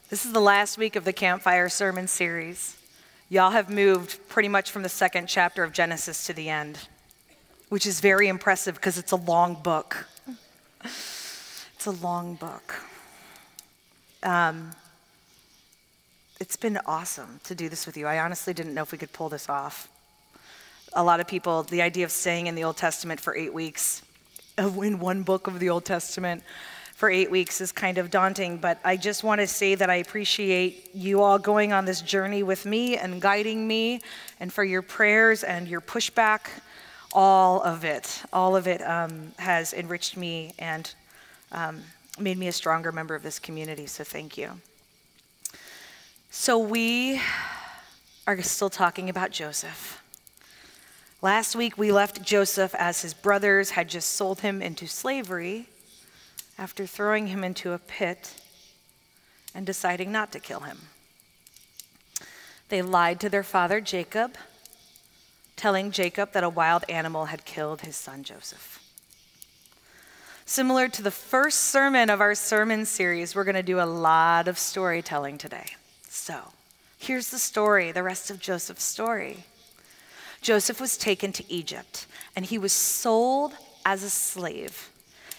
This is the last week of the Campfire Sermon Series. Y'all have moved pretty much from the second chapter of Genesis to the end, which is very impressive because it's a long book. It's a long book. It's been awesome to do this with you. I honestly didn't know if we could pull this off. A lot of people, the idea of staying in the Old Testament for 8 weeks, in one book of the Old Testament for 8 weeks is kind of daunting, but I just want to say that I appreciate you all going on this journey with me and guiding me, and for your prayers and your pushback. All of it has enriched me and made me a stronger member of this community, so thank you. So we are still talking about Joseph. Last week we left Joseph as his brothers had just sold him into slavery after throwing him into a pit and deciding not to kill him. They lied to their father Jacob, telling Jacob that a wild animal had killed his son Joseph. Similar to the first sermon of our sermon series, we're going to do a lot of storytelling today. So here's the story, the rest of Joseph's story. Joseph was taken to Egypt, and he was sold as a slave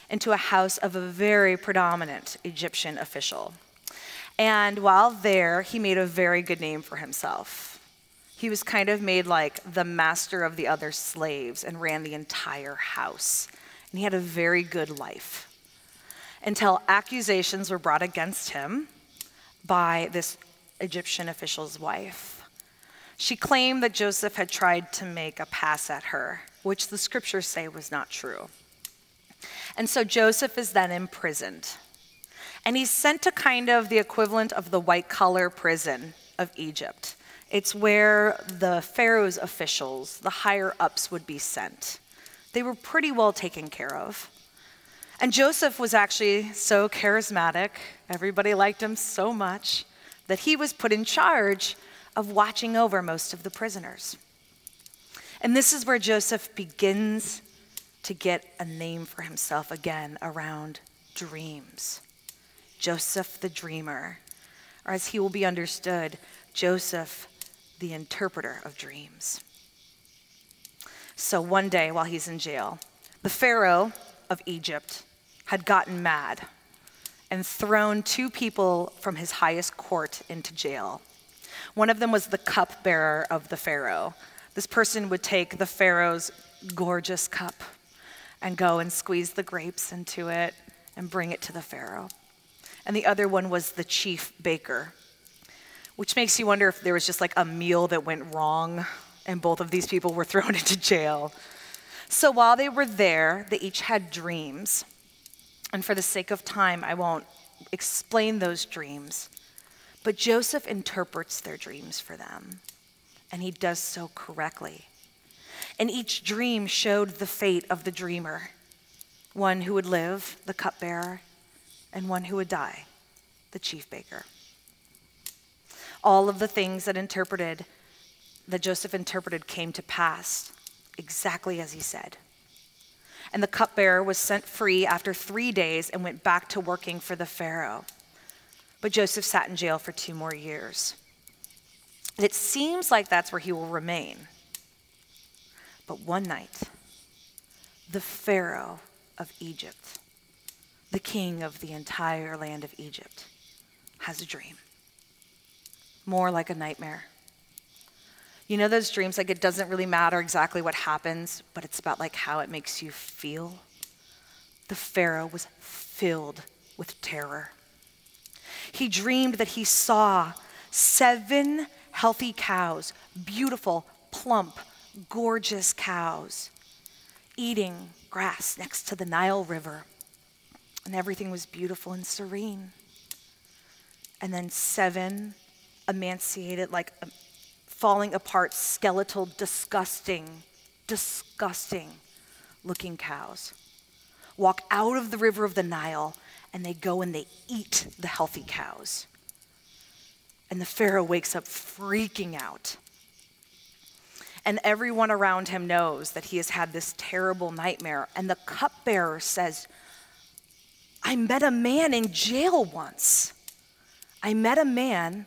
into a house of a very predominant Egyptian official. And while there, he made a very good name for himself. He was kind of made like the master of the other slaves and ran the entire house. And he had a very good life until accusations were brought against him by this Egyptian official's wife. She claimed that Joseph had tried to make a pass at her, which the scriptures say was not true. And so Joseph is then imprisoned. And he's sent to kind of the equivalent of the white-collar prison of Egypt. It's where the Pharaoh's officials, the higher-ups, would be sent. They were pretty well taken care of. And Joseph was actually so charismatic, everybody liked him so much, that he was put in charge of watching over most of the prisoners. And this is where Joseph begins to get a name for himself again around dreams. Joseph the dreamer, or as he will be understood, Joseph the interpreter of dreams. So one day while he's in jail, the Pharaoh of Egypt had gotten mad and thrown 2 people from his highest court into jail. One of them was the cupbearer of the Pharaoh. This person would take the Pharaoh's gorgeous cup and go and squeeze the grapes into it and bring it to the Pharaoh. And the other one was the chief baker, which makes you wonder if there was just like a meal that went wrong and both of these people were thrown into jail. So while they were there, they each had dreams. And for the sake of time, I won't explain those dreams. But Joseph interprets their dreams for them, and he does so correctly. And each dream showed the fate of the dreamer, one who would live, the cupbearer, and one who would die, the chief baker. All of the things that Joseph interpreted came to pass exactly as he said. And the cupbearer was sent free after 3 days and went back to working for the Pharaoh. But Joseph sat in jail for 2 more years. It seems like that's where he will remain. But one night, the Pharaoh of Egypt, the king of the entire land of Egypt, has a dream. More like a nightmare. You know those dreams, like it doesn't really matter exactly what happens, but it's about like how it makes you feel? The Pharaoh was filled with terror. He dreamed that he saw 7 healthy cows, beautiful, plump, gorgeous cows, eating grass next to the Nile River. And everything was beautiful and serene. And then 7 emaciated, like falling apart, skeletal, disgusting looking cows walk out of the river of the Nile, and they go and they eat the healthy cows. And the Pharaoh wakes up freaking out. And everyone around him knows that he has had this terrible nightmare. And the cupbearer says, I met a man in jail once. I met a man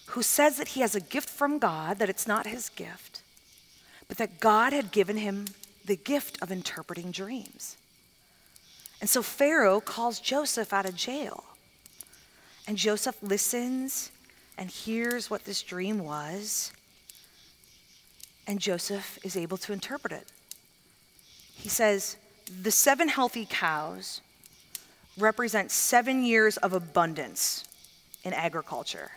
who says that he has a gift from God, that it's not his gift, but that God had given him the gift of interpreting dreams. And so Pharaoh calls Joseph out of jail. And Joseph listens and hears what this dream was. And Joseph is able to interpret it. He says, the 7 healthy cows represent 7 years of abundance in agriculture.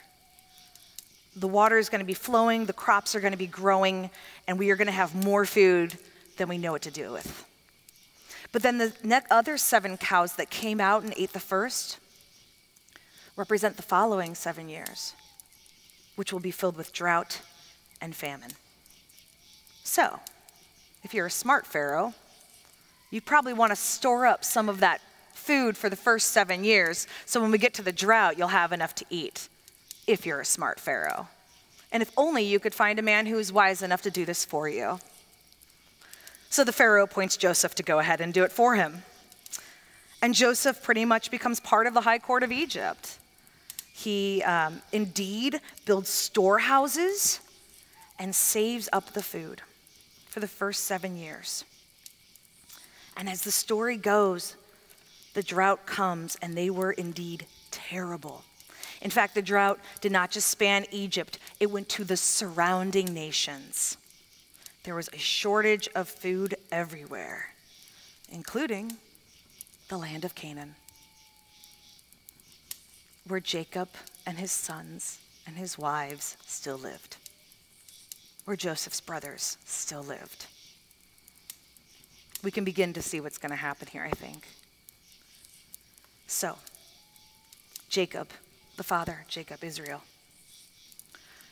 The water is going to be flowing, the crops are going to be growing, and we are going to have more food than we know what to do with. But then the other 7 cows that came out and ate the first represent the following 7 years, which will be filled with drought and famine. So, if you're a smart Pharaoh, you probably want to store up some of that food for the first 7 years, so when we get to the drought, you'll have enough to eat, if you're a smart Pharaoh. And if only you could find a man who is wise enough to do this for you. So the Pharaoh appoints Joseph to go ahead and do it for him. And Joseph pretty much becomes part of the high court of Egypt. He indeed builds storehouses and saves up the food for the first 7 years. And as the story goes, the drought comes, and they were indeed terrible. In fact, the drought did not just span Egypt, it went to the surrounding nations. There was a shortage of food everywhere, including the land of Canaan, where Jacob and his sons and his wives still lived, where Joseph's brothers still lived. We can begin to see what's going to happen here, I think. So, Jacob, the father, Jacob, Israel,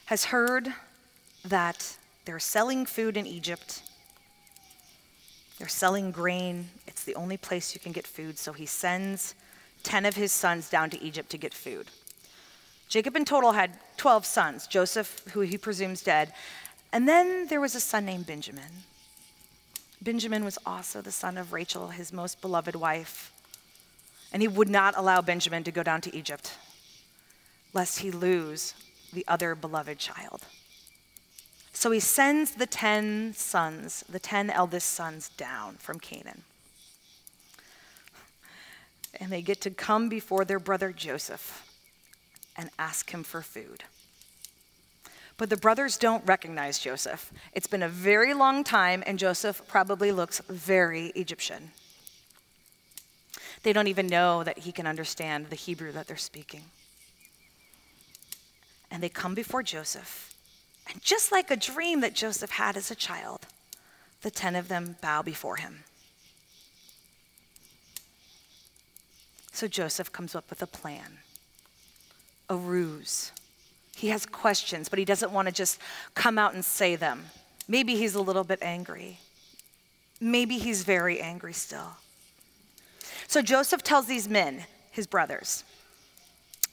has heard that they're selling food in Egypt. They're selling grain. It's the only place you can get food, so he sends 10 of his sons down to Egypt to get food. Jacob in total had 12 sons, Joseph, who he presumes dead, and then there was a son named Benjamin. Benjamin was also the son of Rachel, his most beloved wife, and he would not allow Benjamin to go down to Egypt, lest he lose the other beloved child. So he sends the 10 sons, the 10 eldest sons, down from Canaan. And they get to come before their brother Joseph and ask him for food. But the brothers don't recognize Joseph. It's been a very long time, and Joseph probably looks very Egyptian. They don't even know that he can understand the Hebrew that they're speaking. And they come before Joseph. And just like a dream that Joseph had as a child, the 10 of them bow before him. So Joseph comes up with a plan, a ruse. He has questions, but he doesn't want to just come out and say them. Maybe he's a little bit angry. Maybe he's very angry still. So Joseph tells these men, his brothers,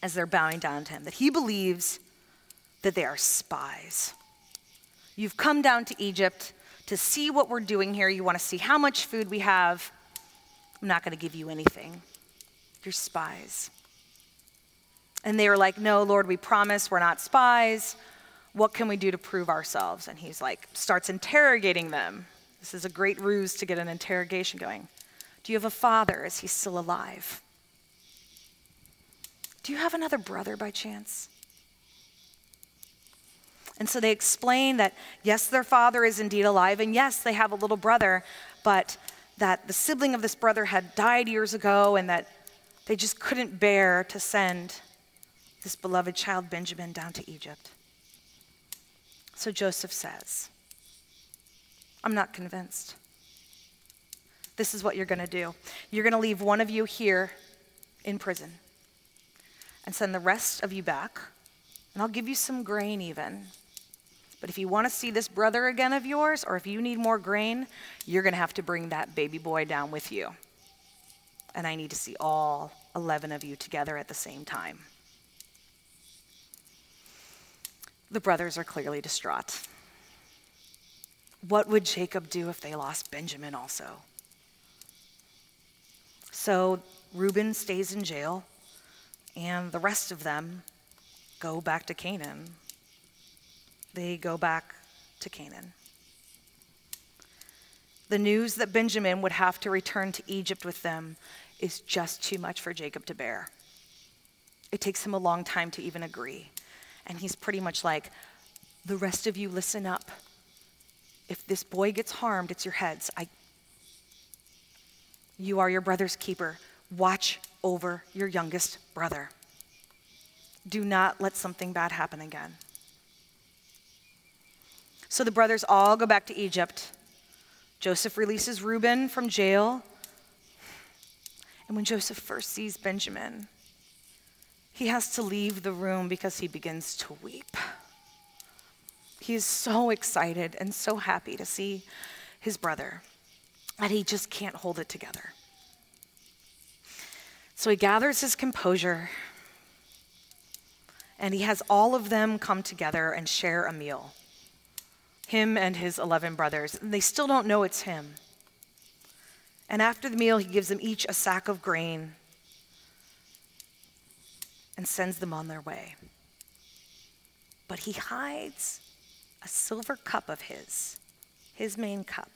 as they're bowing down to him, that he believes that they are spies. You've come down to Egypt to see what we're doing here. You want to see how much food we have. I'm not going to give you anything. You're spies. And they were like, no, Lord, we promise we're not spies. What can we do to prove ourselves? And he's like, starts interrogating them. This is a great ruse to get an interrogation going. Do you have a father? Is he still alive? Do you have another brother by chance? And so they explain that, yes, their father is indeed alive, and yes, they have a little brother, but that the sibling of this brother had died years ago, and that they just couldn't bear to send this beloved child Benjamin down to Egypt. So Joseph says, I'm not convinced. This is what you're going to do. You're going to leave one of you here in prison and send the rest of you back, and I'll give you some grain even. But if you want to see this brother again of yours, or if you need more grain, you're going to have to bring that baby boy down with you. And I need to see all 11 of you together at the same time. The brothers are clearly distraught. What would Jacob do if they lost Benjamin also? So Reuben stays in jail, And the rest of them go back to Canaan. They go back to Canaan. The news that Benjamin would have to return to Egypt with them is just too much for Jacob to bear. It takes him a long time to even agree. And he's pretty much like, the rest of you listen up. If this boy gets harmed, it's your heads. You are your brother's keeper. Watch over your youngest brother. Do not let something bad happen again. So the brothers all go back to Egypt. Joseph releases Reuben from jail. And when Joseph first sees Benjamin, he has to leave the room because he begins to weep. He is so excited and so happy to see his brother that he just can't hold it together. So he gathers his composure and he has all of them come together and share a meal. Him and his 11 brothers. And they still don't know it's him. And after the meal, he gives them each a sack of grain and sends them on their way. But he hides a silver cup of his main cup,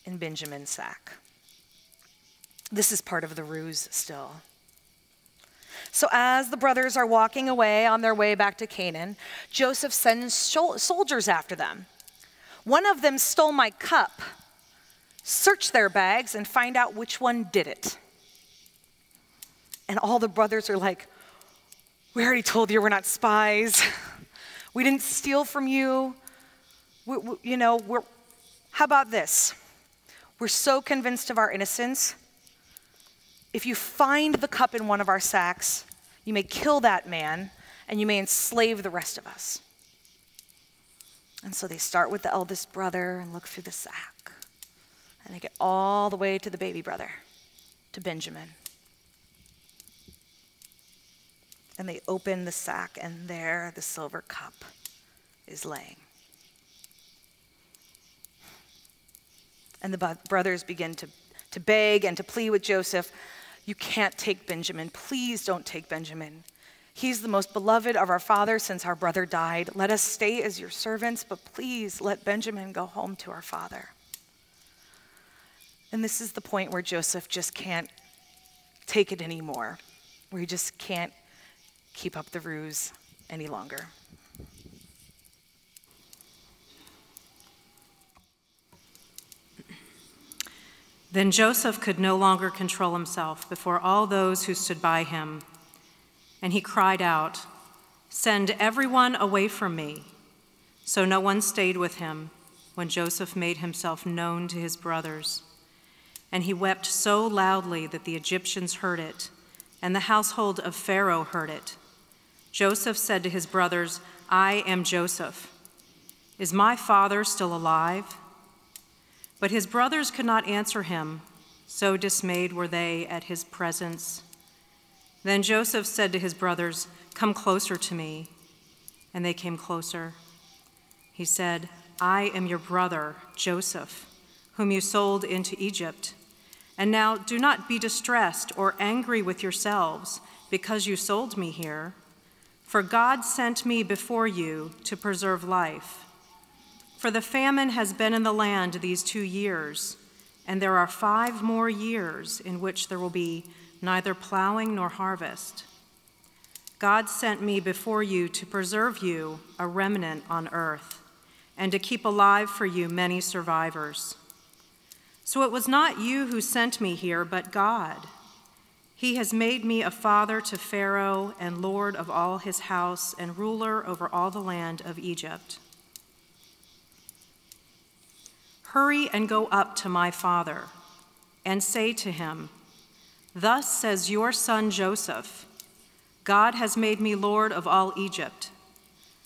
in Benjamin's sack. This is part of the ruse still. So as the brothers are walking away on their way back to Canaan, Joseph sends soldiers after them. One of them stole my cup. Search their bags and find out which one did it. And all the brothers are like, we already told you we're not spies. We didn't steal from you. How about this? We're so convinced of our innocence. If you find the cup in one of our sacks, you may kill that man and you may enslave the rest of us. And so they start with the eldest brother and look through the sack. And they get all the way to the baby brother, to Benjamin. And they open the sack, and there the silver cup is laying. And the brothers begin to beg and to plead with Joseph, you can't take Benjamin. Please don't take Benjamin. He's the most beloved of our father since our brother died. Let us stay as your servants, but please let Benjamin go home to our father. And this is the point where Joseph just can't take it anymore, where he just can't keep up the ruse any longer. Then Joseph could no longer control himself before all those who stood by him, and he cried out, "Send everyone away from me." So no one stayed with him when Joseph made himself known to his brothers. And he wept so loudly that the Egyptians heard it, and the household of Pharaoh heard it. Joseph said to his brothers, "I am Joseph. Is my father still alive?" But his brothers could not answer him, so dismayed were they at his presence. Then Joseph said to his brothers, "Come closer to me." And they came closer. He said, "I am your brother, Joseph, whom you sold into Egypt. And now do not be distressed or angry with yourselves because you sold me here. For God sent me before you to preserve life. For the famine has been in the land these 2 years, and there are 5 more years in which there will be neither plowing nor harvest. God sent me before you to preserve you a remnant on earth, and to keep alive for you many survivors. So it was not you who sent me here, but God. He has made me a father to Pharaoh and lord of all his house and ruler over all the land of Egypt. Hurry and go up to my father and say to him, 'Thus says your son Joseph, God has made me lord of all Egypt.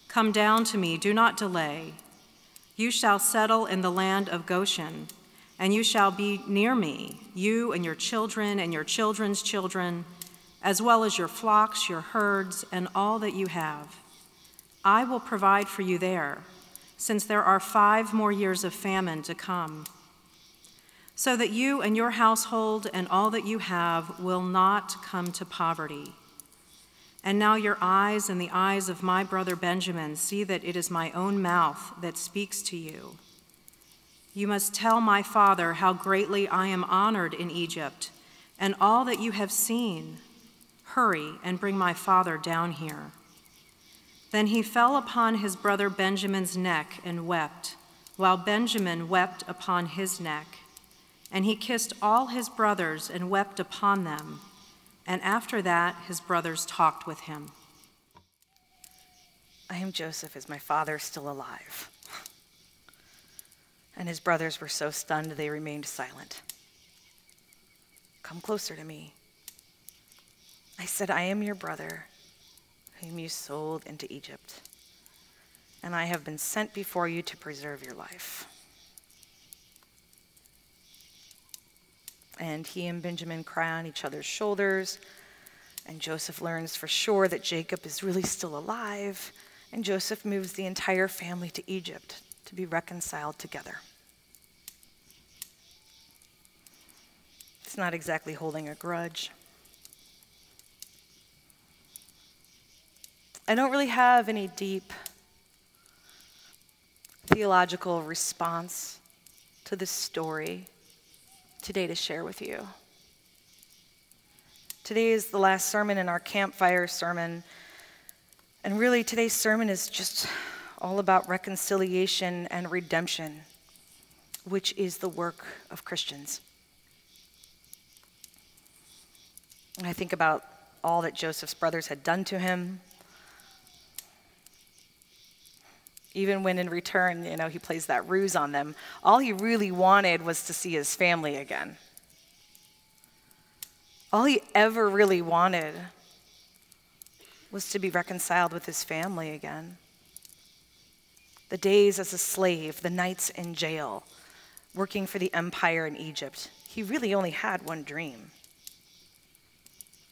Come down to me, do not delay. You shall settle in the land of Goshen, and you shall be near me, you and your children and your children's children, as well as your flocks, your herds, and all that you have. I will provide for you there, since there are 5 more years of famine to come, so that you and your household and all that you have will not come to poverty. And now your eyes and the eyes of my brother Benjamin see that it is my own mouth that speaks to you. You must tell my father how greatly I am honored in Egypt, and all that you have seen. Hurry and bring my father down here." Then he fell upon his brother Benjamin's neck and wept, while Benjamin wept upon his neck. And he kissed all his brothers and wept upon them. And after that, his brothers talked with him. "I am Joseph. Is my father still alive?" And his brothers were so stunned they remained silent. "Come closer to me." I said, "I am your brother, whom you sold into Egypt, and I have been sent before you to preserve your life." And he and Benjamin cry on each other's shoulders, and Joseph learns for sure that Jacob is really still alive, and Joseph moves the entire family to Egypt to be reconciled together. It's not exactly holding a grudge. I don't really have any deep theological response to this story today to share with you. Today is the last sermon in our campfire sermon, and really today's sermon is just all about reconciliation and redemption, which is the work of Christians. And I think about all that Joseph's brothers had done to him. Even when in return, he plays that ruse on them, all he really wanted was to see his family again. All he ever really wanted was to be reconciled with his family again. The days as a slave, the nights in jail, working for the empire in Egypt, he really only had one dream.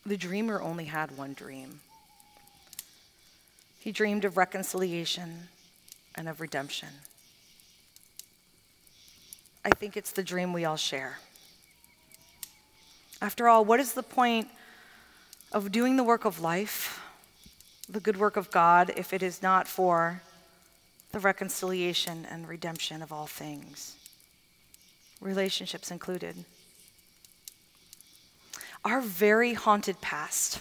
The dreamer only had one dream. He dreamed of reconciliation and of redemption. I think it's the dream we all share. After all, what is the point of doing the work of life, the good work of God, if it is not for the reconciliation and redemption of all things, relationships included? Our very haunted past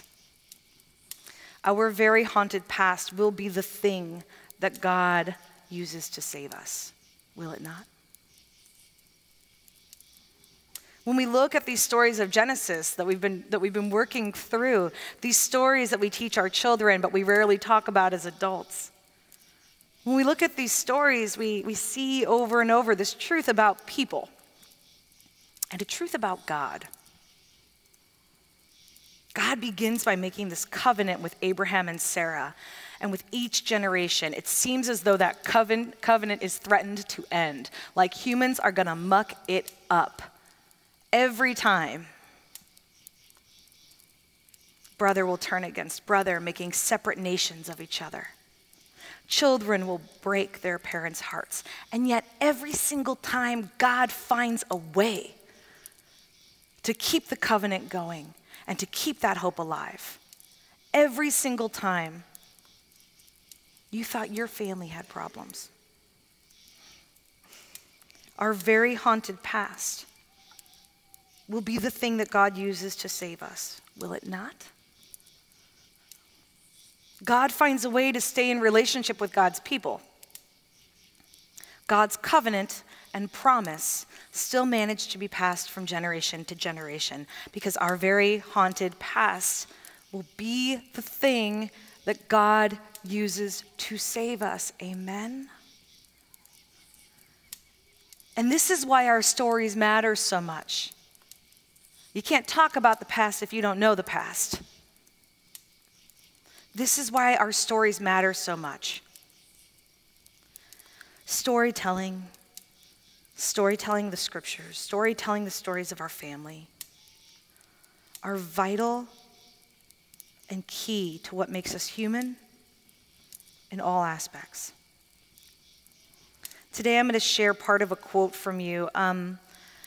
will be the thing that God uses to save us, will it not? When we look at these stories of Genesis that we've been working through, these stories that we teach our children but we rarely talk about as adults, when we look at these stories, we see over and over this truth about people and a truth about God. God begins by making this covenant with Abraham and Sarah. And with each generation, it seems as though that covenant is threatened to end. Like humans are going to muck it up every time. Brother will turn against brother, making separate nations of each other. Children will break their parents' hearts. And yet every single time, God finds a way to keep the covenant going and to keep that hope alive. Every single time you thought your family had problems. Our very haunted past will be the thing that God uses to save us, will it not? God finds a way to stay in relationship with God's people. God's covenant and promise still manage to be passed from generation to generation because our very haunted past will be the thing that God uses to save us. Amen? And this is why our stories matter so much. You can't talk about the past if you don't know the past. This is why our stories matter so much. Storytelling the scriptures, storytelling the stories of our family are vital and key to what makes us human in all aspects. Today I'm going to share part of a quote from you.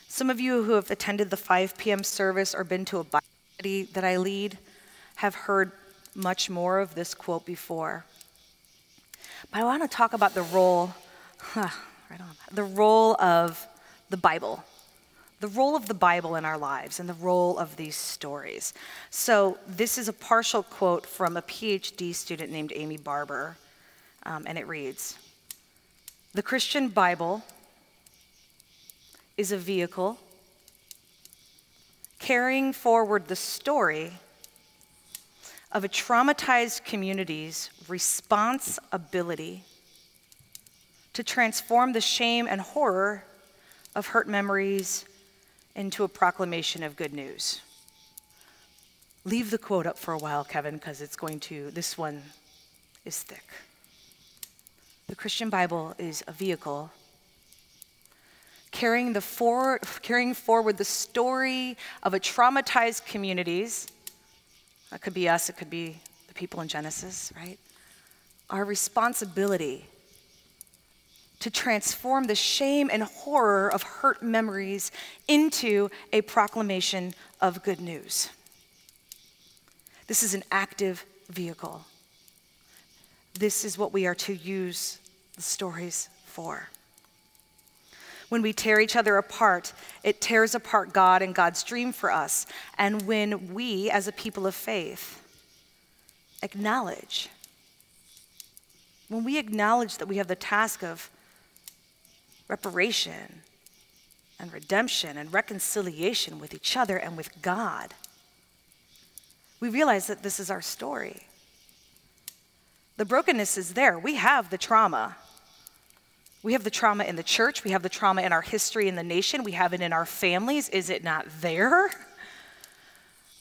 Some of you who have attended the 5 p.m. service or been to a Bible study that I lead have heard much more of this quote before. But I want to talk about the role of the Bible. The role of the Bible in our lives and the role of these stories. So this is a partial quote from a PhD student named Amy Barber, and it reads, "The Christian Bible is a vehicle carrying forward the story of a traumatized community's responsibility to transform the shame and horror of hurt memories into a proclamation of good news." Leave the quote up for a while, Kevin, because this one is thick. The Christian Bible is a vehicle carrying forward the story of a traumatized communities. That could be us, it could be the people in Genesis, right? Our responsibility to transform the shame and horror of hurt memories into a proclamation of good news. This is an active vehicle. This is what we are to use the stories for. When we tear each other apart, it tears apart God and God's dream for us. And when we, as a people of faith, acknowledge that we have the task of reparation and redemption and reconciliation with each other and with God, we realize that this is our story. The brokenness is there. We have the trauma. We have the trauma in the church. We have the trauma in our history in the nation. We have it in our families. Is it not there?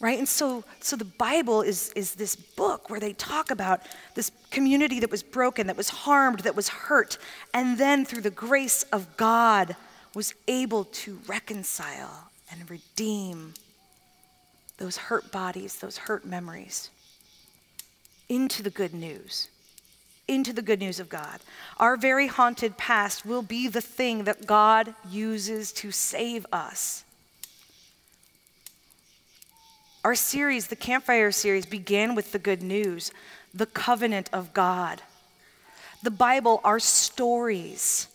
Right? And so the Bible is this book where they talk about this community that was broken, that was harmed, that was hurt, and then through the grace of God was able to reconcile and redeem those hurt bodies, those hurt memories into the good news of God. Our very haunted past will be the thing that God uses to save us. Our series, the Campfire series, began with the good news, the covenant of God. The Bible, our stories,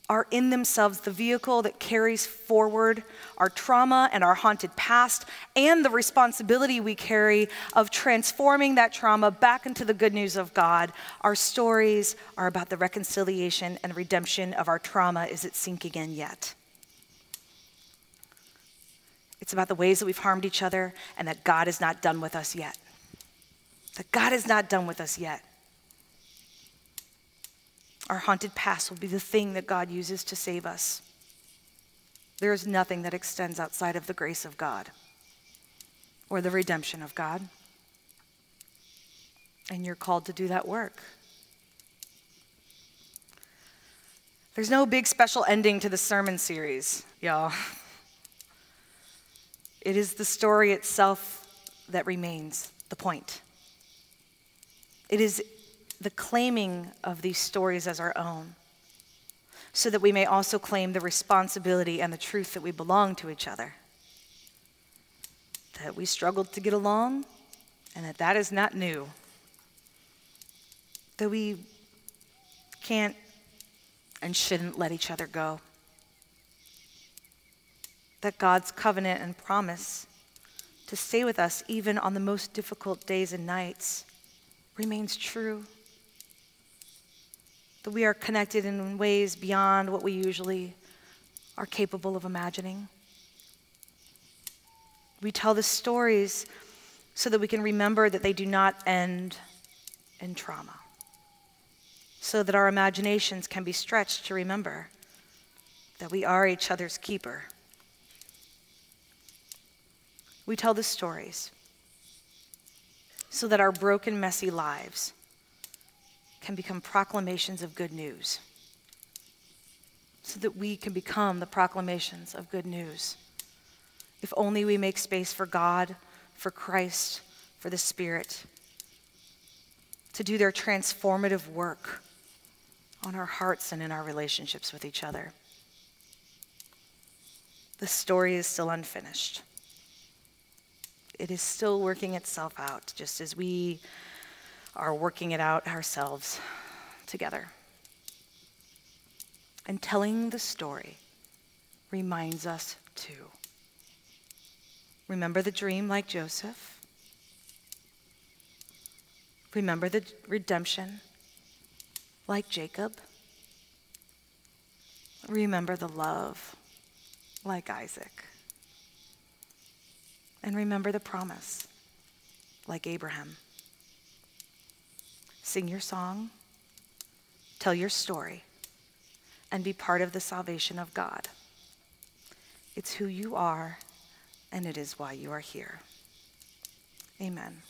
are in themselves the vehicle that carries forward our trauma and our haunted past and the responsibility we carry of transforming that trauma back into the good news of God. Our stories are about the reconciliation and redemption of our trauma. Is it sinking in yet? It's about the ways that we've harmed each other and that God is not done with us yet. That God is not done with us yet. Our haunted past will be the thing that God uses to save us. There is nothing that extends outside of the grace of God or the redemption of God. And you're called to do that work. There's no big special ending to the sermon series, y'all. It is the story itself that remains the point. It is the claiming of these stories as our own, so that we may also claim the responsibility and the truth that we belong to each other. That we struggled to get along, and that is not new. That we can't and shouldn't let each other go. That God's covenant and promise to stay with us even on the most difficult days and nights remains true. That we are connected in ways beyond what we usually are capable of imagining. We tell the stories so that we can remember that they do not end in trauma. So that our imaginations can be stretched to remember that we are each other's keeper. We tell the stories so that our broken, messy lives can become proclamations of good news. So that we can become the proclamations of good news. If only we make space for God, for Christ, for the Spirit, to do their transformative work on our hearts and in our relationships with each other. The story is still unfinished. It is still working itself out, just as we are working it out ourselves together. And telling the story reminds us to remember the dream like Joseph. Remember the redemption like Jacob. Remember the love like Isaac. And remember the promise like Abraham. Sing your song, tell your story, and be part of the salvation of God. It's who you are, and it is why you are here. Amen.